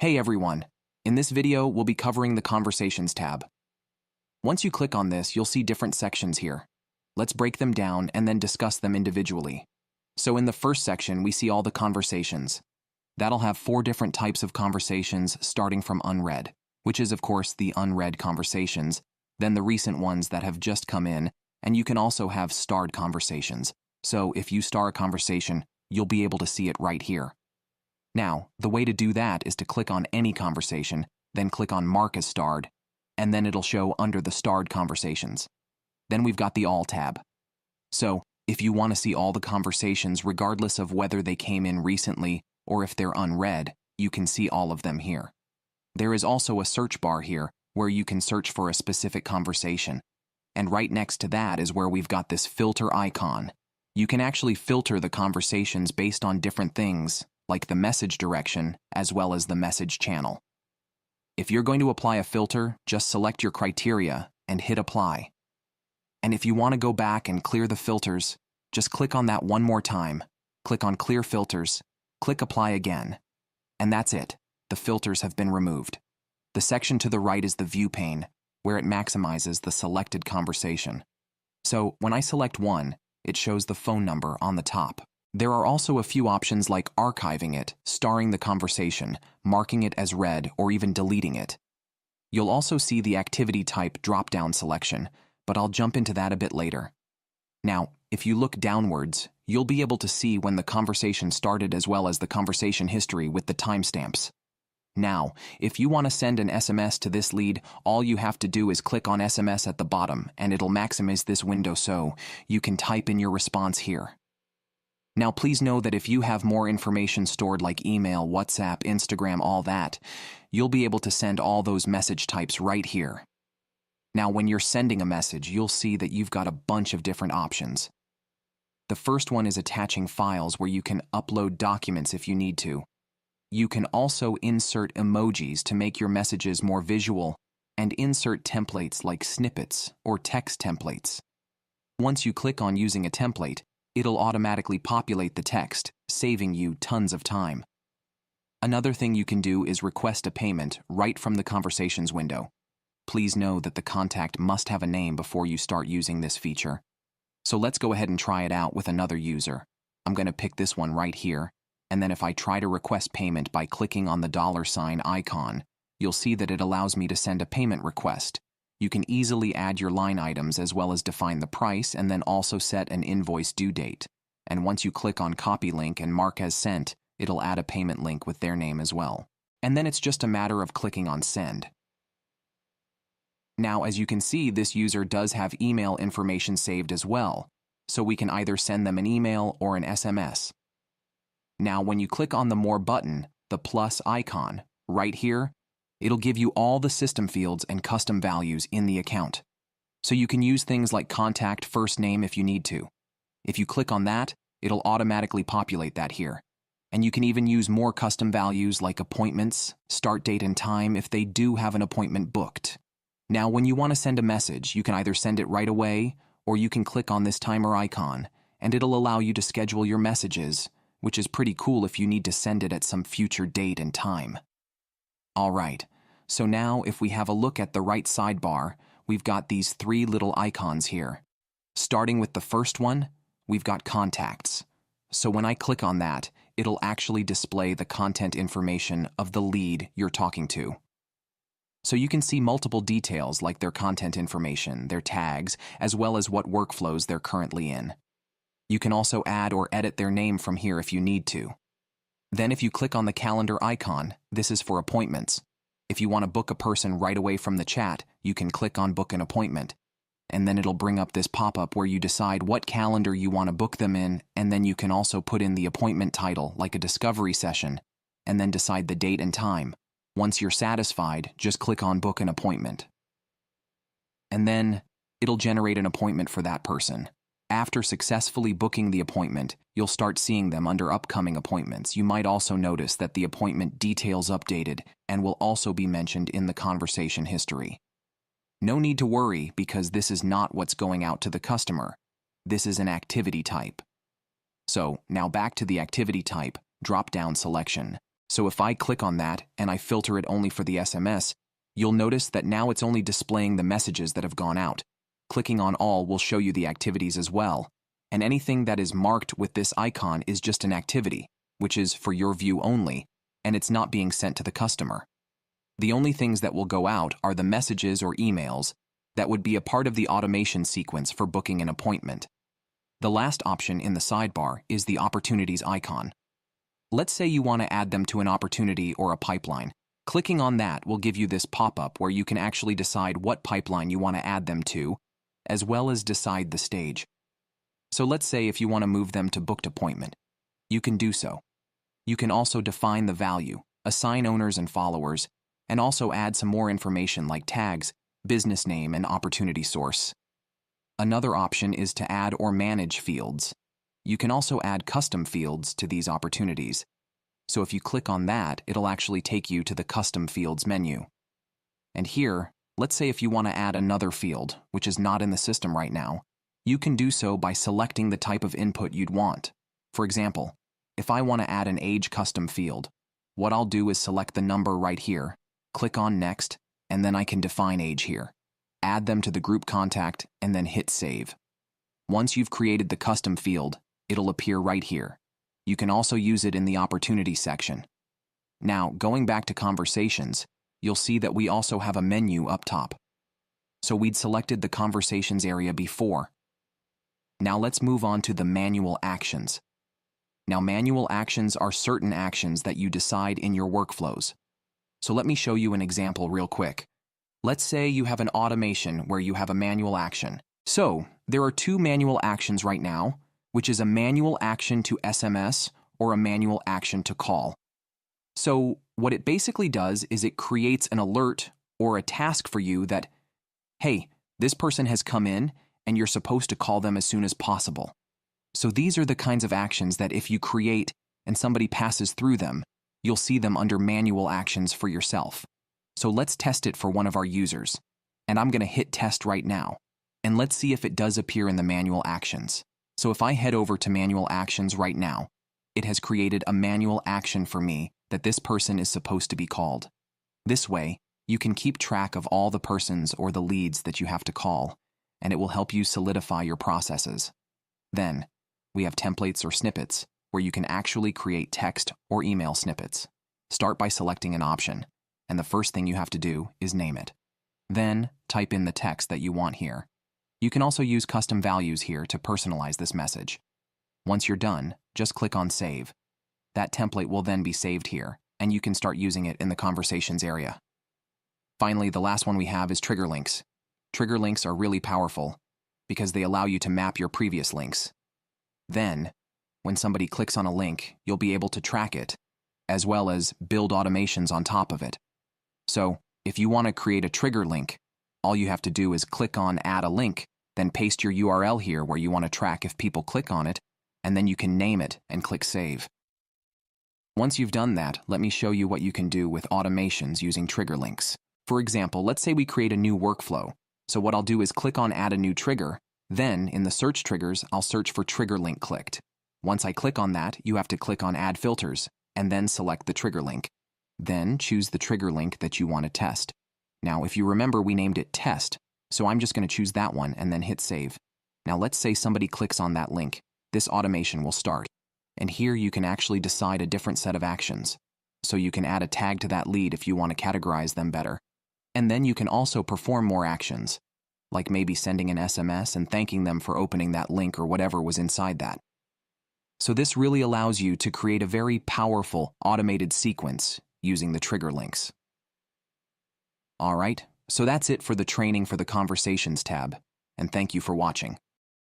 Hey everyone! In this video, we'll be covering the Conversations tab. Once you click on this, you'll see different sections here. Let's break them down and then discuss them individually. So in the first section, we see all the conversations. That'll have 4 different types of conversations starting from unread, which is of course the unread conversations, then the recent ones that have just come in, and you can also have starred conversations. So if you star a conversation, you'll be able to see it right here. Now, the way to do that is to click on any conversation, then click on Mark as Starred, and then it'll show under the starred conversations. Then we've got the All tab. So, if you want to see all the conversations regardless of whether they came in recently or if they're unread, you can see all of them here. There is also a search bar here where you can search for a specific conversation. And right next to that is where we've got this filter icon. You can actually filter the conversations based on different things, like the message direction, as well as the message channel. If you're going to apply a filter, just select your criteria and hit apply. And if you want to go back and clear the filters, just click on that one more time, click on clear filters, click apply again. And that's it, the filters have been removed. The section to the right is the view pane, where it maximizes the selected conversation. So when I select one, it shows the phone number on the top. There are also a few options like archiving it, starring the conversation, marking it as read, or even deleting it. You'll also see the activity type drop-down selection, but I'll jump into that a bit later. Now, if you look downwards, you'll be able to see when the conversation started as well as the conversation history with the timestamps. Now, if you want to send an SMS to this lead, all you have to do is click on SMS at the bottom, and it'll maximize this window so you can type in your response here. Now please know that if you have more information stored like email, WhatsApp, Instagram, all that, you'll be able to send all those message types right here. Now when you're sending a message, you'll see that you've got a bunch of different options. The first one is attaching files where you can upload documents if you need to. You can also insert emojis to make your messages more visual and insert templates like snippets or text templates. Once you click on using a template, it'll automatically populate the text, saving you tons of time. Another thing you can do is request a payment right from the Conversations window. Please know that the contact must have a name before you start using this feature. So let's go ahead and try it out with another user. I'm going to pick this one right here, and then if I try to request payment by clicking on the $ icon, you'll see that it allows me to send a payment request. You can easily add your line items as well as define the price and then also set an invoice due date. And once you click on copy link and mark as sent, it'll add a payment link with their name as well. And then it's just a matter of clicking on send. Now, as you can see, this user does have email information saved as well, so we can either send them an email or an SMS. Now, when you click on the More button, the plus icon, right here, it'll give you all the system fields and custom values in the account. So you can use things like contact first name if you need to. If you click on that, it'll automatically populate that here. And you can even use more custom values like appointments, start date and time if they do have an appointment booked. Now, when you want to send a message, you can either send it right away or you can click on this timer icon and it'll allow you to schedule your messages, which is pretty cool if you need to send it at some future date and time. Alright, so now if we have a look at the right sidebar, we've got these 3 little icons here. Starting with the first one, we've got contacts. So when I click on that, it'll actually display the contact information of the lead you're talking to. So you can see multiple details like their contact information, their tags, as well as what workflows they're currently in. You can also add or edit their name from here if you need to. Then if you click on the calendar icon, this is for appointments. If you want to book a person right away from the chat, you can click on Book an Appointment. And then it'll bring up this pop-up where you decide what calendar you want to book them in, and then you can also put in the appointment title, like a discovery session, and then decide the date and time. Once you're satisfied, just click on Book an Appointment. And then it'll generate an appointment for that person. After successfully booking the appointment, you'll start seeing them under upcoming appointments. You might also notice that the appointment details updated and will also be mentioned in the conversation history. No need to worry because this is not what's going out to the customer. This is an activity type. So now back to the activity type, drop-down selection. So if I click on that and I filter it only for the SMS, you'll notice that now it's only displaying the messages that have gone out. Clicking on all will show you the activities as well. And anything that is marked with this icon is just an activity, which is for your view only, and it's not being sent to the customer. The only things that will go out are the messages or emails that would be a part of the automation sequence for booking an appointment. The last option in the sidebar is the opportunities icon. Let's say you want to add them to an opportunity or a pipeline. Clicking on that will give you this pop-up where you can actually decide what pipeline you want to add them to, as well as decide the stage. So let's say if you want to move them to booked appointment, you can do so. You can also define the value, assign owners and followers, and also add some more information like tags, business name, and opportunity source. Another option is to add or manage fields. You can also add custom fields to these opportunities. So if you click on that, it'll actually take you to the custom fields menu. And here, let's say if you want to add another field, which is not in the system right now, you can do so by selecting the type of input you'd want. For example, if I want to add an age custom field, what I'll do is select the number right here, click on Next, and then I can define age here. Add them to the group contact, and then hit Save. Once you've created the custom field, it'll appear right here. You can also use it in the opportunity section. Now, going back to conversations, you'll see that we also have a menu up top. So we'd selected the conversations area before. Now let's move on to the manual actions. Now, manual actions are certain actions that you decide in your workflows. So let me show you an example real quick. Let's say you have an automation where you have a manual action. So there are two manual actions right now, which is a manual action to SMS or a manual action to call. So what it basically does is it creates an alert or a task for you that, hey, this person has come in and you're supposed to call them as soon as possible. So these are the kinds of actions that if you create and somebody passes through them, you'll see them under manual actions for yourself. So let's test it for one of our users. And I'm going to hit test right now. And let's see if it does appear in the manual actions. So if I head over to manual actions right now, it has created a manual action for me that this person is supposed to be called. This way, you can keep track of all the persons or the leads that you have to call, and it will help you solidify your processes. Then, we have templates or snippets, where you can actually create text or email snippets. Start by selecting an option, and the first thing you have to do is name it. Then, type in the text that you want here. You can also use custom values here to personalize this message. Once you're done, just click on Save. That template will then be saved here, and you can start using it in the conversations area. Finally, the last one we have is trigger links. Trigger links are really powerful because they allow you to map your previous links. Then, when somebody clicks on a link, you'll be able to track it, as well as build automations on top of it. So, if you want to create a trigger link, all you have to do is click on Add a Link, then paste your URL here where you want to track if people click on it, and then you can name it and click Save. Once you've done that, let me show you what you can do with automations using trigger links. For example, let's say we create a new workflow. So what I'll do is click on Add a New Trigger, then in the search triggers, I'll search for trigger link clicked. Once I click on that, you have to click on Add Filters, and then select the trigger link. Then choose the trigger link that you want to test. Now, if you remember, we named it Test, so I'm just going to choose that one and then hit Save. Now let's say somebody clicks on that link. This automation will start. And here you can actually decide a different set of actions. So you can add a tag to that lead if you want to categorize them better. And then you can also perform more actions, like maybe sending an SMS and thanking them for opening that link or whatever was inside that. So this really allows you to create a very powerful automated sequence using the trigger links. All right, so that's it for the training for the Conversations tab, and thank you for watching.